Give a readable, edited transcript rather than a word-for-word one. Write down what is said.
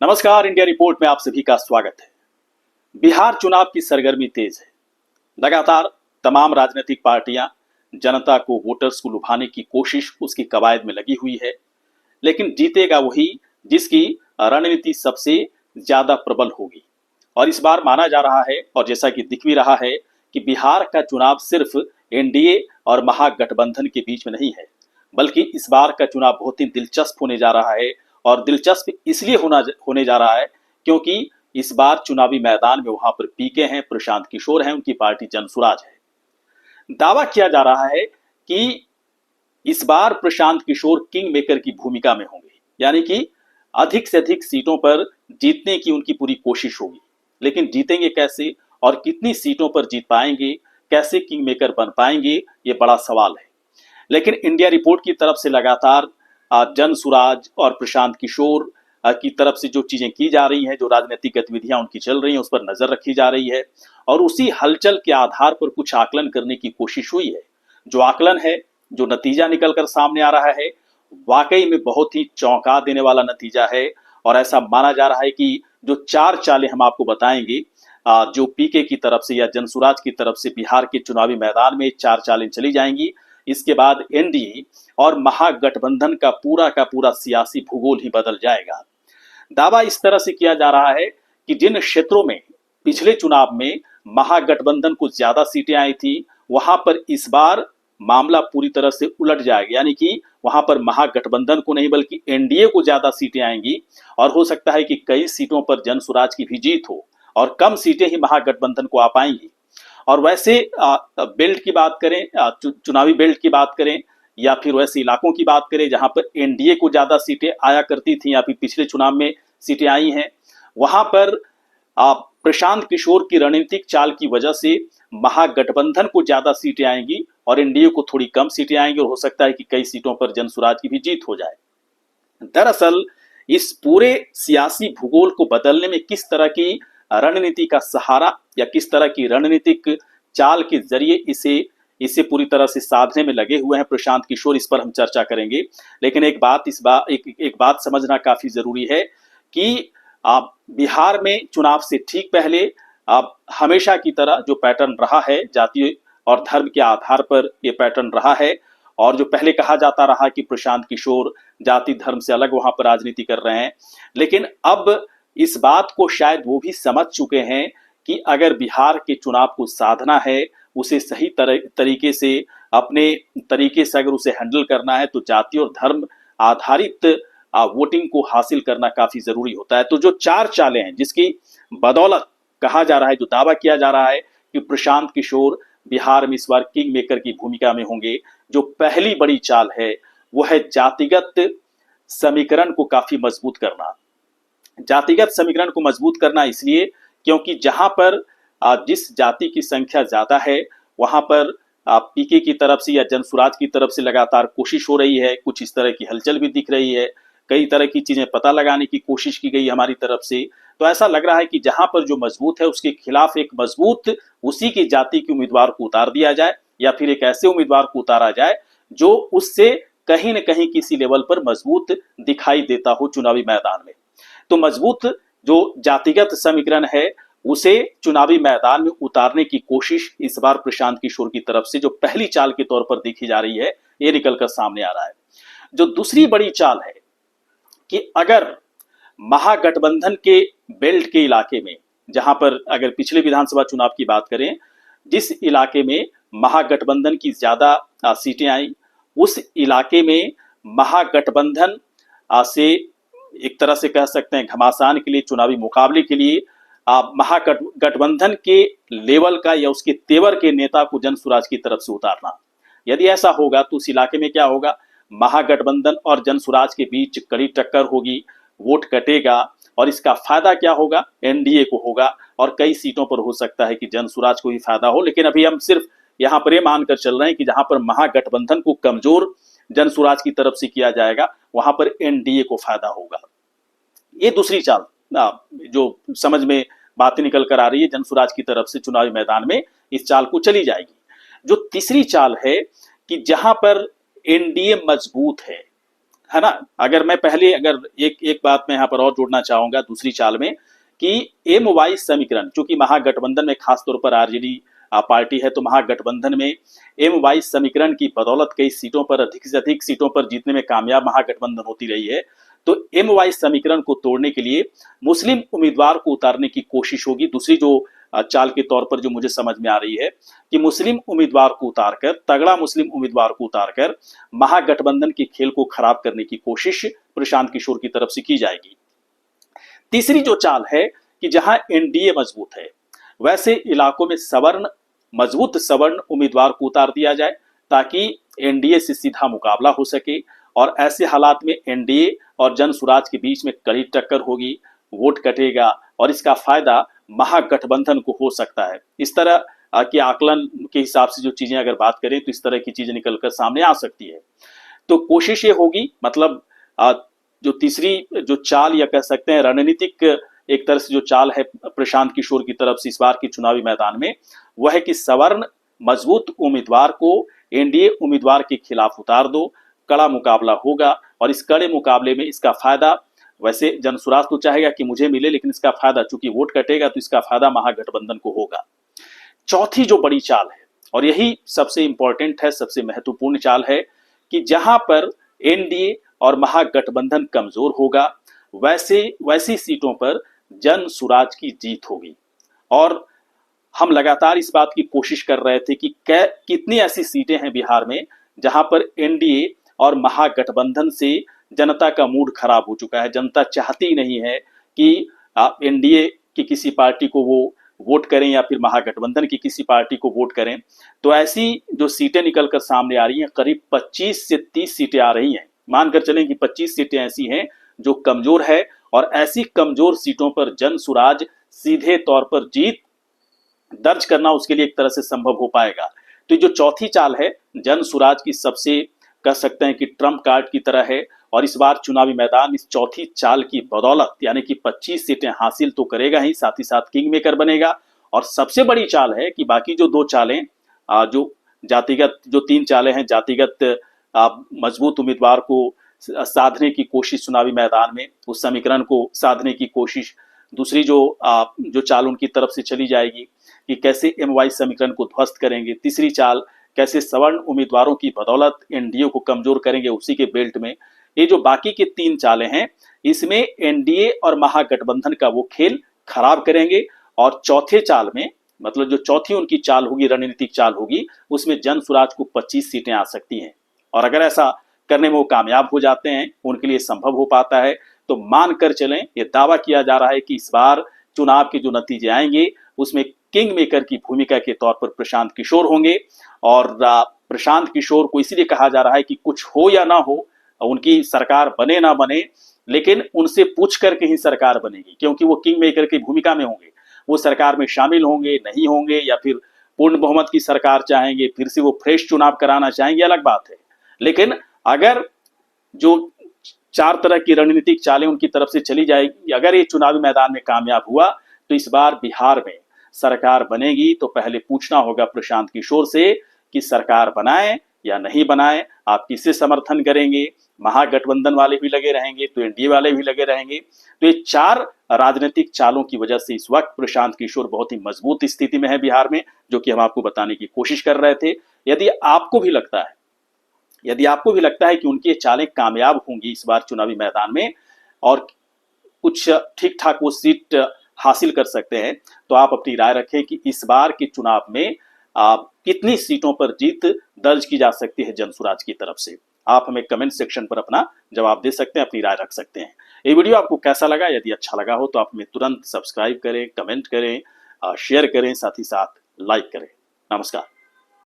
नमस्कार, India report में आप सभी का स्वागत है। बिहार चुनाव की सरगर्मी तेज है। लगातार तमाम राजनीतिक पार्टियां जनता को, वोटर्स को लुभाने की कोशिश, उसकी कवायद में लगी हुई है। लेकिन जीतेगा वही जिसकी रणनीति सबसे ज्यादा प्रबल होगी। और इस बार माना जा रहा है, और जैसा कि दिख भी रहा है, कि बिहार का चुनाव सिर्फ एनडीए और महागठबंधन के बीच में नहीं है, बल्कि इस बार का चुनाव बहुत ही दिलचस्प होने जा रहा है। और दिलचस्प इसलिए होने जा रहा है क्योंकि इस बार चुनावी मैदान में वहां पर पीके हैं, प्रशांत किशोर हैं, उनकी पार्टी जनसुराज है। दावा किया जा रहा है कि इस बार प्रशांत किशोर किंग मेकर की भूमिका में होंगे, यानी कि अधिक से अधिक सीटों पर जीतने की उनकी पूरी कोशिश होगी। लेकिन जीतेंगे कैसे और कितनी सीटों पर जीत पाएंगे, कैसे किंग मेकर बन पाएंगे, ये बड़ा सवाल है। लेकिन इंडिया रिपोर्ट की तरफ से लगातार जनसुराज और प्रशांत किशोर की तरफ से जो चीजें की जा रही हैं, जो राजनीतिक गतिविधियां उनकी चल रही हैं, उस पर नजर रखी जा रही है। और उसी हलचल के आधार पर कुछ आकलन करने की कोशिश हुई है। जो आकलन है, जो नतीजा निकलकर सामने आ रहा है, वाकई में बहुत ही चौंका देने वाला नतीजा है। और ऐसा माना जा रहा है कि जो चार चालें हम आपको बताएंगे, जो पीके की तरफ से या जनसुराज की तरफ से बिहार के चुनावी मैदान में चार चालें चली जाएंगी। इसके बाद एनडीए और महागठबंधन का पूरा सियासी भूगोल ही बदल जाएगा। दावा इस तरह से किया जा रहा है कि जिन क्षेत्रों में पिछले चुनाव में महागठबंधन को ज्यादा सीटें आई थी, वहां पर इस बार मामला पूरी तरह से उलट जाएगा। यानी कि वहां पर महागठबंधन को नहीं बल्कि एनडीए को ज्यादा सीटें आएंगी। और हो सकता है कि कई सीटों पर जनसुराज की भी जीत हो और कम सीटें ही महागठबंधन को आ पाएंगी। और वैसे बेल्ट की बात करें, चुनावी बेल्ट की बात करें, या फिर वैसे इलाकों की बात करें जहां पर एनडीए को ज्यादा सीटें आया करती थी या फिर पिछले चुनाव में सीटें आई हैं, वहां पर प्रशांत किशोर की रणनीतिक चाल की वजह से महागठबंधन को ज्यादा सीटें आएंगी और एनडीए को थोड़ी कम सीटें आएंगी। और हो सकता है कि कई सीटों पर जनसुराज की भी जीत हो जाए। दरअसल इस पूरे सियासी भूगोल को बदलने में किस तरह की रणनीति का सहारा या किस तरह की रणनीतिक चाल के जरिए इसे पूरी तरह से साधने में लगे हुए हैं प्रशांत किशोर, इस पर हम चर्चा करेंगे। लेकिन एक बात समझना काफी जरूरी है कि बिहार में चुनाव से ठीक पहले हमेशा की तरह जो पैटर्न रहा है, जाति और धर्म के आधार पर यह पैटर्न रहा है। और जो पहले कहा जाता रहा कि प्रशांत किशोर जाति धर्म से अलग वहां पर राजनीति कर रहे हैं, लेकिन अब इस बात को शायद वो भी समझ चुके हैं कि अगर बिहार के चुनाव को साधना है, उसे सही तरीके से, अपने तरीके से अगर उसे हैंडल करना है, तो जाति और धर्म आधारित वोटिंग को हासिल करना काफी जरूरी होता है। तो जो चार चालें हैं जिसकी बदौलत कहा जा रहा है, जो दावा किया जा रहा है कि प्रशांत किशोर बिहार में इस बार किंग मेकर की भूमिका में होंगे, जो पहली बड़ी चाल है वो है जातिगत समीकरण को काफी मजबूत करना। जातिगत समीकरण को मजबूत करना इसलिए क्योंकि जहां पर जिस जाति की संख्या ज्यादा है, वहां पर पीके की तरफ से या जनसुराज की तरफ से लगातार कोशिश हो रही है। कुछ इस तरह की हलचल भी दिख रही है, कई तरह की चीजें पता लगाने की कोशिश की गई हमारी तरफ से। तो ऐसा लग रहा है कि जहां पर जो मजबूत है उसके खिलाफ एक मजबूत उसी की जाति के उम्मीदवार को उतार दिया जाए, या फिर एक ऐसे उम्मीदवार को उतारा जाए जो उससे कहीं न कहीं किसी लेवल पर मजबूत दिखाई देता हो चुनावी मैदान में। तो मजबूत जो जातिगत समीकरण है उसे चुनावी मैदान में उतारने की कोशिश इस बार प्रशांत किशोर की तरफ से जो पहली चाल के तौर पर देखी जा रही है, ये निकलकर सामने आ रहा है। जो दूसरी बड़ी चाल है कि अगर महागठबंधन के बेल्ट के इलाके में, जहां पर अगर पिछले विधानसभा चुनाव की बात करें, जिस इलाके में महागठबंधन की ज्यादा सीटें आई, उस इलाके में महागठबंधन से एक तरह से कह सकते हैं घमासान के लिए, चुनावी मुकाबले के लिए महागठबंधन के लेवल का या उसके तेवर के नेता को जनसुराज की तरफ से उतारना। यदि ऐसा होगा तो उस इलाके में क्या होगा, महागठबंधन और जनसुराज के बीच कड़ी टक्कर होगी, वोट कटेगा। और इसका फायदा क्या होगा, एनडीए को होगा। और कई सीटों पर हो सकता है कि जनसुराज को ही फायदा हो। लेकिन अभी हम सिर्फ यहां पर यह मानकर चल रहे हैं कि जहां पर महागठबंधन को कमजोर जनसुराज की तरफ से किया जाएगा, वहां पर एनडीए को फायदा होगा। ये दूसरी चाल जो समझ में बातें निकल कर आ रही है जनसुराज की तरफ से चुनावी मैदान में, इस चाल को चली जाएगी। जो तीसरी चाल है कि जहां पर एनडीए मजबूत है, है ना। अगर मैं पहले अगर एक बात मैं यहाँ पर और जोड़ना चाहूंगा दूसरी चाल में कि एम वाई समीकरण, चूंकि महागठबंधन में खासतौर पर आरजेडी पार्टी है, तो महागठबंधन में एम वाई समीकरण की बदौलत कई सीटों पर, अधिक से अधिक सीटों पर जीतने में कामयाब महागठबंधन होती रही है। तो एम वाई समीकरण को तोड़ने के लिए मुस्लिम उम्मीदवार को उतारने की कोशिश होगी। दूसरी जो चाल के तौर पर जो मुझे समझ में आ रही है कि मुस्लिम उम्मीदवार को उतारकर, तगड़ा मुस्लिम उम्मीदवार को उतारकर महागठबंधन के खेल को खराब करने की कोशिश प्रशांत किशोर की तरफ से की जाएगी। तीसरी जो चाल है कि जहां एनडीए मजबूत है वैसे इलाकों में मजबूत सवर्ण उम्मीदवार को उतार दिया जाए ताकि एनडीए से सीधा मुकाबला हो सके, और ऐसे हालात में एनडीए और जन सुराज के बीच में कड़ी टक्कर होगी, वोट कटेगा और इसका फायदा महागठबंधन को हो सकता है। इस तरह के आकलन के हिसाब से जो चीजें अगर बात करें तो इस तरह की चीजें निकलकर सामने आ सकती है। तो कोशिश ये होगी, मतलब जो तीसरी जो चाल या कह सकते हैं रणनीतिक एक तरह से जो चाल है प्रशांत किशोर की तरफ से इस बार के चुनावी मैदान में, वह है कि सवर्ण मजबूत उम्मीदवार को एनडीए उम्मीदवार के खिलाफ उतार दो, कड़ा मुकाबला होगा और इस कड़े मुकाबले में इसका फायदा, वैसे जनसुराज तो चाहेगा कि मुझे मिले, लेकिन इसका फायदा चूंकि वोट कटेगा तो इसका फायदा महागठबंधन को होगा। चौथी जो बड़ी चाल है और यही सबसे इंपॉर्टेंट है, सबसे महत्वपूर्ण चाल है कि जहां पर एनडीए और महागठबंधन कमजोर होगा वैसी सीटों पर जन सुराज की जीत होगी। और हम लगातार इस बात की कोशिश कर रहे थे कि कितनी ऐसी सीटें हैं बिहार में जहां पर एनडीए और महागठबंधन से जनता का मूड खराब हो चुका है। जनता चाहती नहीं है कि एनडीए की किसी पार्टी को वो वोट करें या फिर महागठबंधन की किसी पार्टी को वोट करें। तो ऐसी जो सीटें निकलकर सामने आ रही हैं, करीब 25 से 30 सीटें आ रही हैं। मानकर चलें कि 25 सीटें ऐसी हैं जो कमजोर है, और ऐसी कमजोर सीटों पर जन सुराज सीधे तौर पर जीत दर्ज करना उसके लिए एक तरह से संभव हो पाएगा। तो जो चौथी चाल है जन सुराज की सबसे कह सकते हैं कि ट्रम्प कार्ड की तरह है, और इस बार चुनावी मैदान इस चौथी चाल की बदौलत यानी कि 25 सीटें हासिल तो करेगा ही, साथ ही साथ किंग मेकर बनेगा। और सबसे बड़ी चाल है कि बाकी जो दो चालें जो जातिगत, जो तीन चालें हैं जातिगत मजबूत उम्मीदवार को साधने की कोशिश चुनावी मैदान में, उस समीकरण को साधने की कोशिश, दूसरी जो चाल उनकी तरफ से चली जाएगी कि कैसे एमवाई समीकरण को ध्वस्त करेंगे, तीसरी चाल कैसे सवर्ण उम्मीदवारों की बदौलत एनडीए को कमजोर करेंगे उसी के बेल्ट में। ये जो बाकी के तीन चालें हैं इसमें एनडीए और महागठबंधन का वो खेल खराब करेंगे, और चौथे चाल में, मतलब जो चौथी उनकी चाल होगी, रणनीतिक चाल होगी, उसमें जन सुराज को 25 सीटें आ सकती हैं। और अगर ऐसा करने में वो कामयाब हो जाते हैं, उनके लिए संभव हो पाता है, तो मानकर चलें ये दावा किया जा रहा है कि इस बार चुनाव के जो नतीजे आएंगे उसमें किंग मेकर की भूमिका के तौर पर प्रशांत किशोर होंगे। और प्रशांत किशोर को इसीलिए कहा जा रहा है कि कुछ हो या ना हो, उनकी सरकार बने ना बने, लेकिन उनसे पूछ करके ही सरकार बनेगी, क्योंकि वो किंग मेकर की भूमिका में होंगे। वो सरकार में शामिल होंगे नहीं होंगे, या फिर पूर्ण बहुमत की सरकार चाहेंगे, फिर से वो फ्रेश चुनाव कराना चाहेंगे, अलग बात है। लेकिन अगर जो चार तरह की रणनीतिक चालें उनकी तरफ से चली जाएगी, अगर ये चुनावी मैदान में कामयाब हुआ तो इस बार बिहार में सरकार बनेगी, तो पहले पूछना होगा प्रशांत किशोर से कि सरकार बनाए या नहीं बनाए, आप किससे समर्थन करेंगे। महागठबंधन वाले भी लगे रहेंगे तो एनडीए वाले भी लगे रहेंगे। तो ये चार राजनीतिक चालों की वजह से इस वक्त प्रशांत किशोर बहुत ही मजबूत स्थिति में है बिहार में, जो कि हम आपको बताने की कोशिश कर रहे थे। यदि आपको भी लगता है कि उनकी ये चालें कामयाब होंगी इस बार चुनावी मैदान में और कुछ ठीक ठाक वो सीट हासिल कर सकते हैं, तो आप अपनी राय रखें कि इस बार के चुनाव में कितनी सीटों पर जीत दर्ज की जा सकती है जनसुराज की तरफ से। आप हमें कमेंट सेक्शन पर अपना जवाब दे सकते हैं, अपनी राय रख सकते हैं। ये वीडियो आपको कैसा लगा? यदि अच्छा लगा हो तो आप हमें तुरंत सब्सक्राइब करें, कमेंट करें, शेयर करें, साथ ही साथ लाइक करें। नमस्कार।